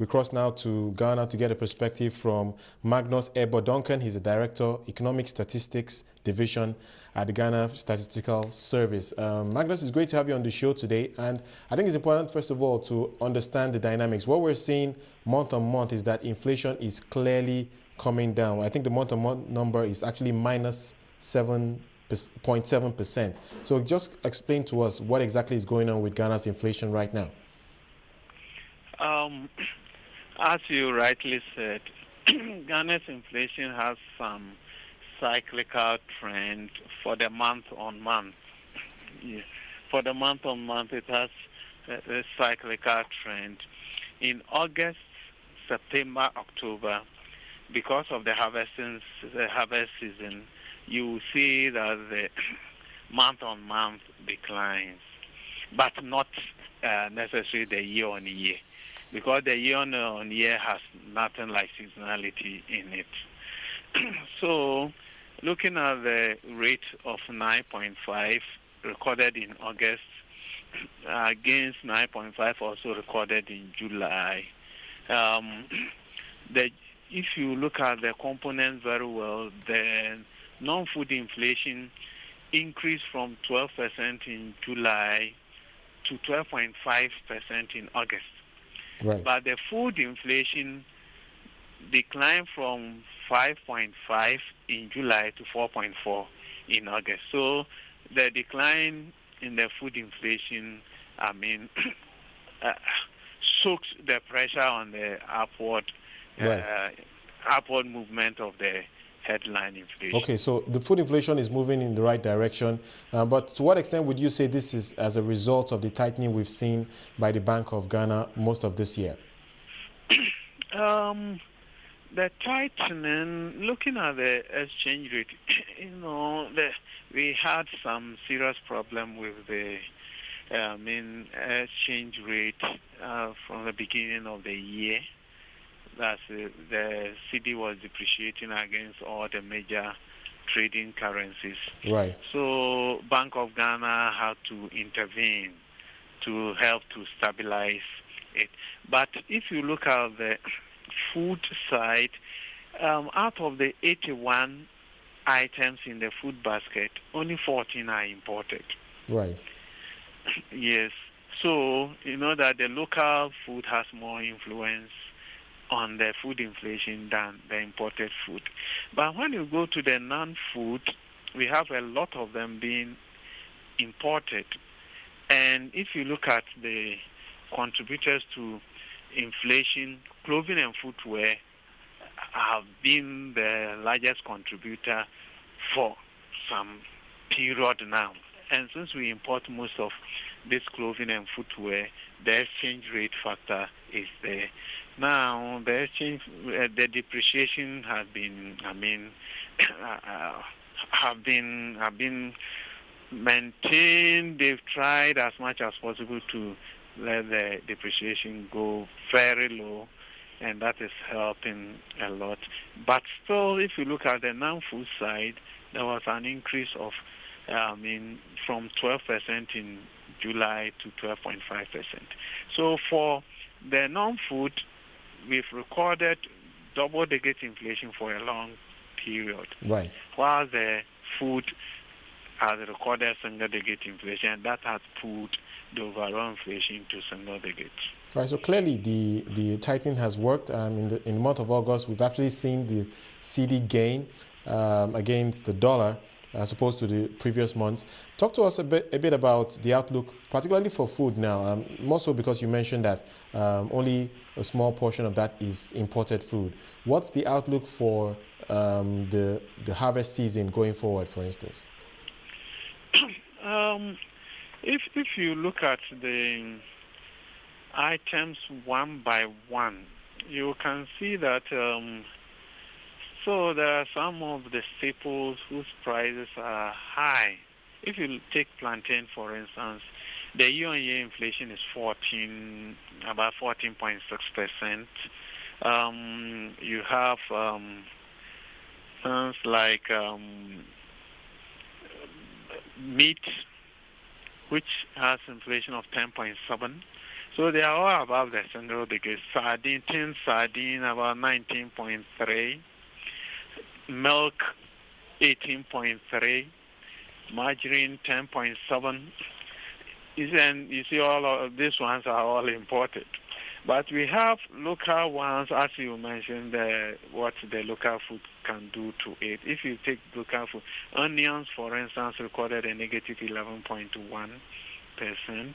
We cross now to Ghana to get a perspective from Magnus Ebo Duncan. He's the Director, Economic Statistics Division at the Ghana Statistical Service. Magnus, it's great to have you on the show today. And I think it's important, first of all, to understand the dynamics. What we're seeing month on month is that inflation is clearly coming down. I think the month-on-month number is actually minus 7.7%. So just explain to us what exactly is going on with Ghana's inflation right now. As you rightly said, Ghana's inflation has some cyclical trend for the month-on-month. Yes. For the month-on-month, it has a cyclical trend. In August, September, October, because of the harvest season, you will see that the month-on-month declines, but not necessarily the year-on-year, because the year-on-year has nothing like seasonality in it. So, looking at the rate of 9.5 recorded in August against 9.5 also recorded in July, if you look at the components very well, the non-food inflation increased from 12% in July to 12.5% in August. Right. But the food inflation declined from 5.5 in July to 4.4 in August. So the decline in the food inflation, soaks the pressure on the upward movement of the headline inflation. Okay, so the food inflation is moving in the right direction, but to what extent would you say this is as a result of the tightening we've seen by the Bank of Ghana most of this year? The tightening, looking at the exchange rate, we had some serious problem with the exchange rate from the beginning of the year. That's the CD was depreciating against all the major trading currencies. Right. So Bank of Ghana had to intervene to help to stabilize it. But if you look at the food side, out of the 81 items in the food basket, only 14 are imported. Right. Yes. So you know that the local food has more influence on the food inflation than the imported food. But when you go to the non-food, we have a lot of them being imported. And if you look at the contributors to inflation, clothing and footwear have been the largest contributor for some period now. And since we import most of this clothing and footwear, the exchange rate factor is there. Now, the depreciation has been, have been maintained. They've tried as much as possible to let the depreciation go very low, and that is helping a lot. But still, if you look at the non-food side, there was an increase of, from 12% in July to 12.5%. So for the non-food, we've recorded double-digit inflation for a long period. Right. While the food has recorded single-digit inflation, that has put the overall inflation to single-digit. Right. So clearly, the tightening has worked. In the month of August, we've actually seen the CD gain against the dollar as opposed to the previous months. Talk to us a bit about the outlook, particularly for food now, more so because you mentioned that only a small portion of that is imported food. What's the outlook for the harvest season going forward, for instance? If you look at the items one by one, you can see that so there are some of the staples whose prices are high. If you take plantain, for instance, the year-on-year inflation is about 14.6%. You have things like meat, which has inflation of 10.7%. So they are all above the single digit. Sardine, tin sardine about 19.3, milk 18.3, margarine 10.7. And you see all of these ones are all imported. But we have local ones, as you mentioned, what the local food can do to it. If you take local food, onions, for instance, recorded a negative 11.1%.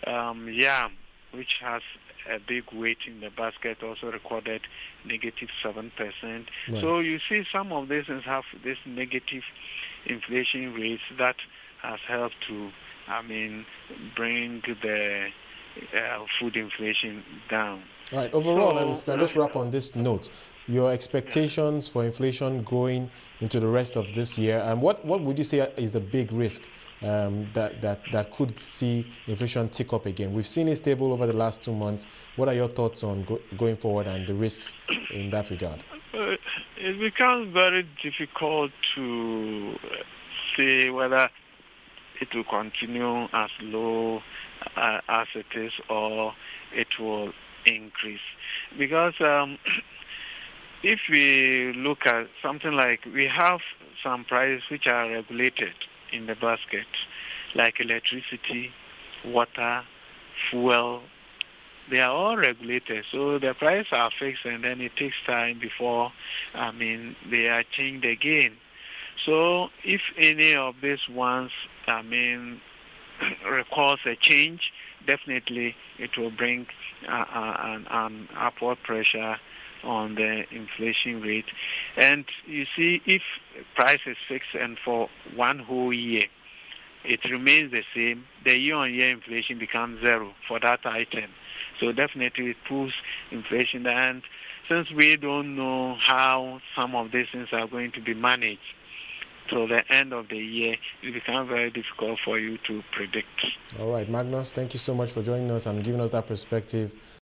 Yam, which has a big weight in the basket, also recorded negative 7%. Right. So you see some of these things have this negative inflation rates that has helped to, bring the food inflation down. All right. Overall, and if you can just wrap on this note, your expectations for inflation going into the rest of this year, and what would you say is the big risk that could see inflation tick up again? We've seen it stable over the last 2 months. What are your thoughts on going forward and the risks in that regard? It becomes very difficult to say whether it will continue as low as it is or it will increase. Because if we look at something like, we have some prices which are regulated in the basket, like electricity, water, fuel. They are all regulated, so the prices are fixed, and then it takes time before, they are changed again. So if any of these ones, requires a change, definitely it will bring an upward pressure on the inflation rate. And you see, if price is fixed and for one whole year it remains the same, the year-on-year inflation becomes zero for that item. So definitely it pulls inflation. And since we don't know how some of these things are going to be managed till the end of the year, it becomes very difficult for you to predict. All right, Magnus, thank you so much for joining us and giving us that perspective